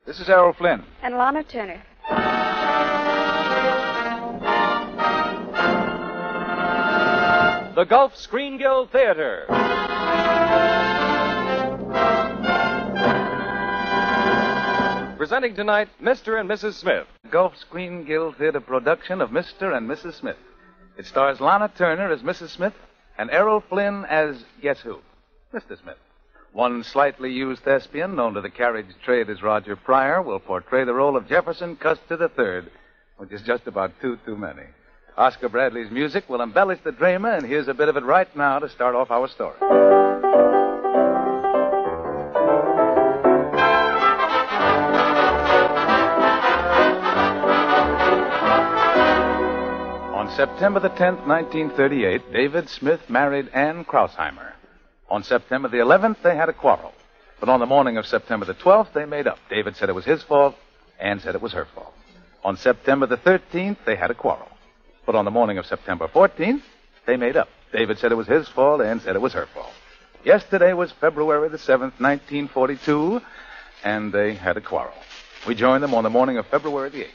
This is Errol Flynn. And Lana Turner. The Gulf Screen Guild Theater. Presenting tonight, Mr. and Mrs. Smith. Gulf Screen Guild Theater production of Mr. and Mrs. Smith. It stars Lana Turner as Mrs. Smith and Errol Flynn as, guess who? Mr. Smith. One slightly used thespian, known to the carriage trade as Roger Pryor, will portray the role of Jefferson Custer III, which is just about two too many. Oscar Bradley's music will embellish the drama, and here's a bit of it right now to start off our story. On September the 10th, 1938, David Smith married Ann Krausheimer. On September the 11th, they had a quarrel. But on the morning of September the 12th, they made up. David said it was his fault. Ann said it was her fault. On September the 13th, they had a quarrel. But on the morning of September 14th, they made up. David said it was his fault. Ann said it was her fault. Yesterday was February the 7th, 1942, and they had a quarrel. We joined them on the morning of February the 8th.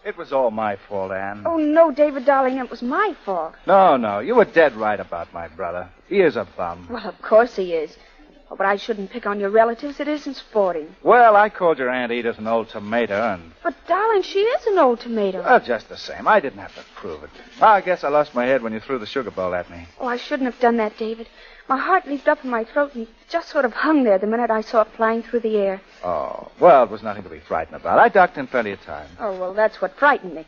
It was all my fault, Ann. Oh, no, David, darling, it was my fault. No, you were dead right about my brother. He is a bum. Well, of course he is. Oh, but I shouldn't pick on your relatives. It isn't sporting. Well, I called your Aunt Edith an old tomato, and... But, darling, she is an old tomato. Well, just the same. I didn't have to prove it. I guess I lost my head when you threw the sugar bowl at me. Oh, I shouldn't have done that, David. My heart leaped up in my throat and just sort of hung there the minute I saw it flying through the air. Oh, well, it was nothing to be frightened about. I ducked in plenty of time. Oh, well, that's what frightened me. It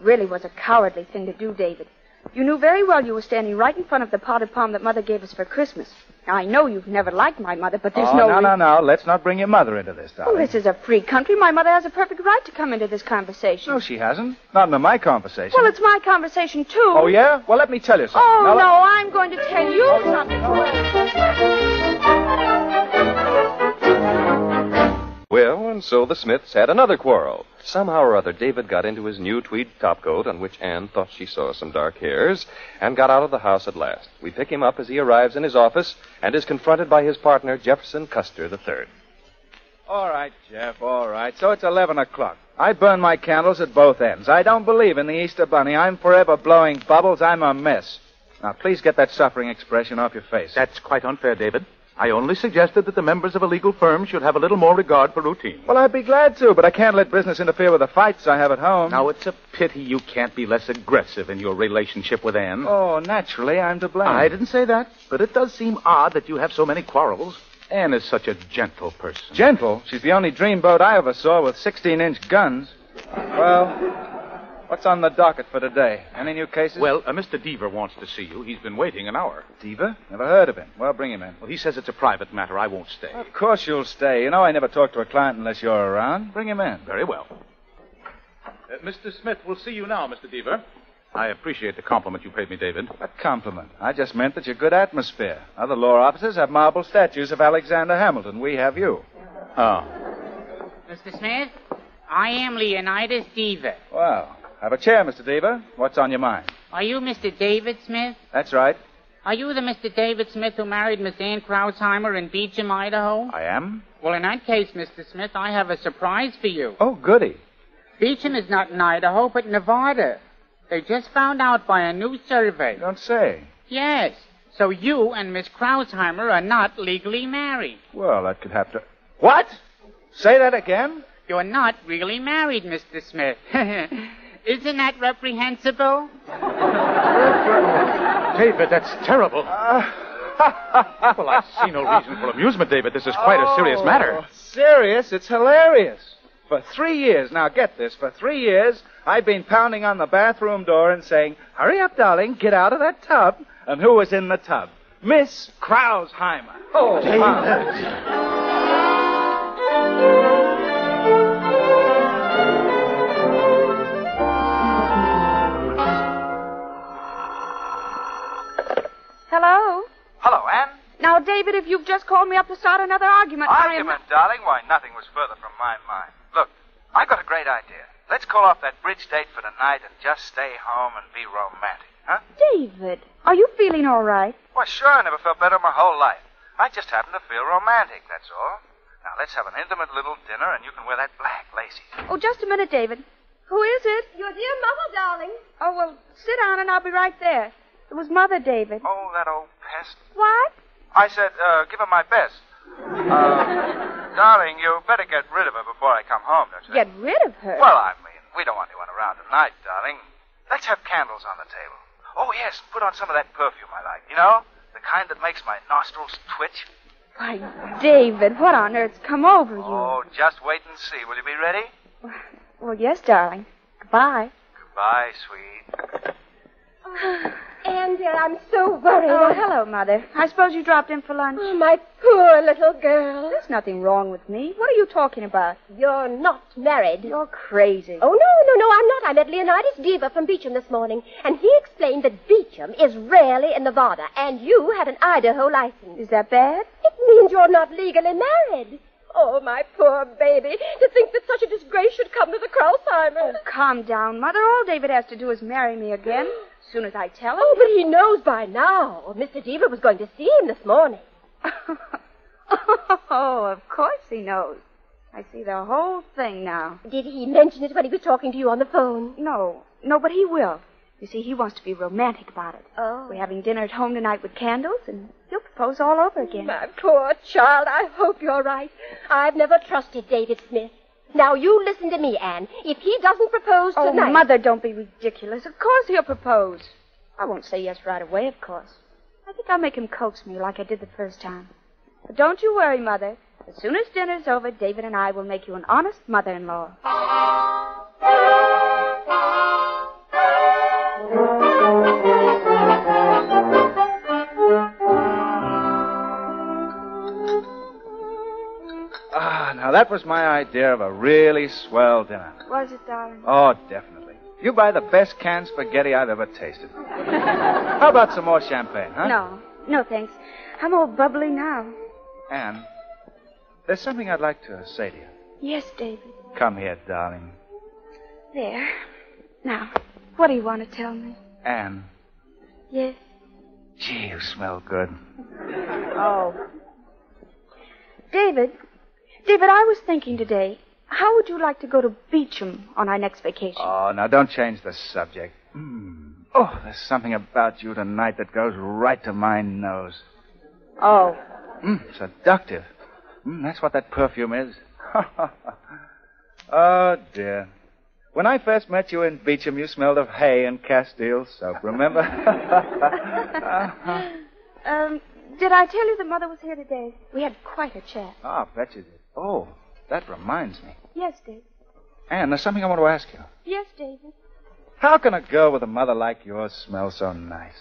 really was a cowardly thing to do, David. You knew very well you were standing right in front of the potted palm that Mother gave us for Christmas. Now, I know you've never liked my mother, but there's No. Let's not bring your mother into this, darling. Oh, this is a free country. My mother has a perfect right to come into this conversation. No, she hasn't. Not into my conversation. Well, it's my conversation, too. Oh, yeah? Well, let me tell you something. Oh, no, I'm going to tell you something. Well, and so the Smiths had another quarrel. Somehow or other, David got into his new tweed topcoat, on which Ann thought she saw some dark hairs, and got out of the house at last. We pick him up as he arrives in his office and is confronted by his partner, Jefferson Custer III. All right, Jeff, all right. So it's 11 o'clock. I burn my candles at both ends. I don't believe in the Easter Bunny. I'm forever blowing bubbles. I'm a mess. Now, please get that suffering expression off your face. That's quite unfair, David. I only suggested that the members of a legal firm should have a little more regard for routine. Well, I'd be glad to, but I can't let business interfere with the fights I have at home. Now, it's a pity you can't be less aggressive in your relationship with Ann. Oh, naturally, I'm to blame. I didn't say that, but it does seem odd that you have so many quarrels. Ann is such a gentle person. Gentle? She's the only dreamboat I ever saw with 16-inch guns. Well... What's on the docket for today? Any new cases? Well, Mr. Deaver wants to see you. He's been waiting an hour. Deaver? Never heard of him. Well, bring him in. Well, he says it's a private matter. I won't stay. Of course you'll stay. You know I never talk to a client unless you're around. Bring him in. Very well. Mr. Smith will see you now, Mr. Deaver. I appreciate the compliment you paid me, David. What compliment? I just meant that you're good atmosphere. Other law offices have marble statues of Alexander Hamilton. We have you. Oh. Mr. Smith, I am Leonidas Deaver. Well... Have a chair, Mr. Deaver. What's on your mind? Are you Mr. David Smith? That's right. Are you the Mr. David Smith who married Miss Ann Krausheimer in Beecham, Idaho? I am. Well, in that case, Mr. Smith, I have a surprise for you. Oh, goody. Beecham is not in Idaho, but Nevada. They just found out by a new survey. You don't say. Yes. So you and Miss Krausheimer are not legally married. Well, that could have to... What? Say that again? You're not really married, Mr. Smith. Isn't that reprehensible? David, that's terrible. Well, I see no reason for amusement, David. This is quite a serious matter. Serious? It's hilarious. For 3 years, now get this, for 3 years, I've been pounding on the bathroom door and saying, hurry up, darling, get out of that tub. And who was in the tub? Miss Krausheimer. Oh, David. Hello? Hello, Ann. Now, David, if you've just called me up to start another argument... Argument, darling? Why, nothing was further from my mind. Look, I got a great idea. Let's call off that bridge date for tonight and just stay home and be romantic, huh? David, are you feeling all right? Well, sure, I never felt better in my whole life. I just happen to feel romantic, that's all. Now, let's have an intimate little dinner, and you can wear that black lacy. Oh, just a minute, David. Who is it? Your dear mother, darling. Oh, well, sit down and I'll be right there. It was Mother, David. Oh, that old pest. What? I said, give her my best. Darling, you better get rid of her before I come home, don't you? Get rid of her? Well, I mean, we don't want anyone around tonight, darling. Let's have candles on the table. Oh, yes, put on some of that perfume I like. You know, the kind that makes my nostrils twitch. Why, David, what on earth's come over you? Oh, just wait and see. Will you be ready? Well, yes, darling. Goodbye. Goodbye, sweet. Anne, dear, I'm so worried. Oh, hello, Mother. I suppose you dropped in for lunch. Oh, my poor little girl. There's nothing wrong with me. What are you talking about? You're not married. You're crazy. Oh, no, I'm not. I met Leonidas Deaver from Beecham this morning, and he explained that Beecham is rarely in Nevada, and you had an Idaho license. Is that bad? It means you're not legally married. Oh, my poor baby. To think that such a disgrace should come to the Krausheimers. Oh, calm down, Mother. All David has to do is marry me again. As soon as I tell him. Oh, but he knows by now. Mr. Deaver was going to see him this morning. Oh, of course he knows. I see the whole thing now. Did he mention it when he was talking to you on the phone? No, but he will. You see, he wants to be romantic about it. Oh. We're having dinner at home tonight with candles, and he'll propose all over again. My poor child, I hope you're right. I've never trusted David Smith. Now, you listen to me, Anne. If he doesn't propose Oh, tonight... Mother, don't be ridiculous. Of course he'll propose. I won't say yes right away, of course. I think I'll make him coax me like I did the first time. But don't you worry, Mother. As soon as dinner's over, David and I will make you an honest mother-in-law. Now, that was my idea of a really swell dinner. Was it, darling? Oh, definitely. You buy the best canned spaghetti I've ever tasted. How about some more champagne, huh? No, thanks. I'm all bubbly now. Anne, there's something I'd like to say to you. Yes, David. Come here, darling. There. Now, what do you want to tell me? Anne. Yes? Gee, you smell good. Oh. David, I was thinking today, how would you like to go to Beecham on our next vacation? Oh, now don't change the subject. Oh, there's something about you tonight that goes right to my nose. Oh. Seductive. That's what that perfume is. Oh, dear. When I first met you in Beecham, you smelled of hay and Castile soap, remember? Did I tell you that Mother was here today? We had quite a chat. Oh, I bet you did. Oh, that reminds me. Yes, David. Anne, there's something I want to ask you. Yes, David. How can a girl with a mother like yours smell so nice?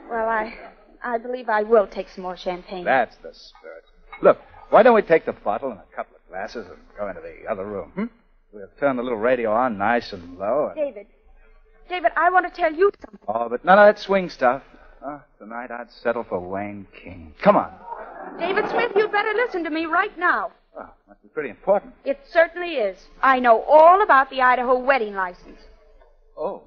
Well, I believe I will take some more champagne. That's the spirit. Look, why don't we take the bottle and a couple of glasses and go into the other room, We'll turn the little radio on nice and low. David, I want to tell you something. Oh, but none of that swing stuff. Tonight I'd settle for Wayne King. Come on. David Smith, you'd better listen to me right now. Oh, must be pretty important. It certainly is. I know all about the Idaho wedding license. Oh.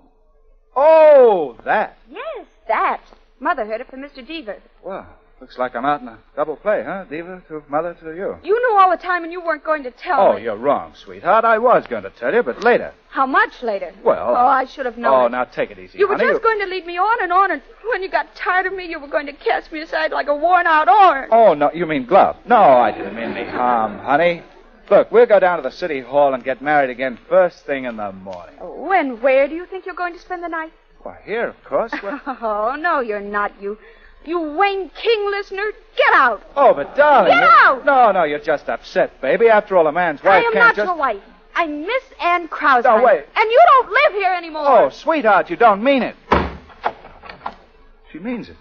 Oh, that. Yes, that. Mother heard it from Mr. Deaver. Well, looks like I'm out in a double play, huh? Diva to Mother to you. You knew all the time and you weren't going to tell me. Oh, you're wrong, sweetheart. I was going to tell you, but later. How much later? Well... Oh, I should have known. Oh, it. now take it easy, You were honey. just going to lead me on, and when you got tired of me, you were going to cast me aside like a worn-out orange. Oh, no, you mean glove. No, I didn't mean any harm, honey. Look, we'll go down to the city hall and get married again first thing in the morning. Oh, and where do you think you're going to spend the night? Why, here, of course. Oh, no, you're not, you Wayne King listener. Get out. Oh, but darling... Get out! No, you're just upset, baby. After all, a man's wife I am can't not just... your wife. I'm Miss Ann Krausheim. No, wait. And you don't live here anymore. Oh, sweetheart, you don't mean it. She means it.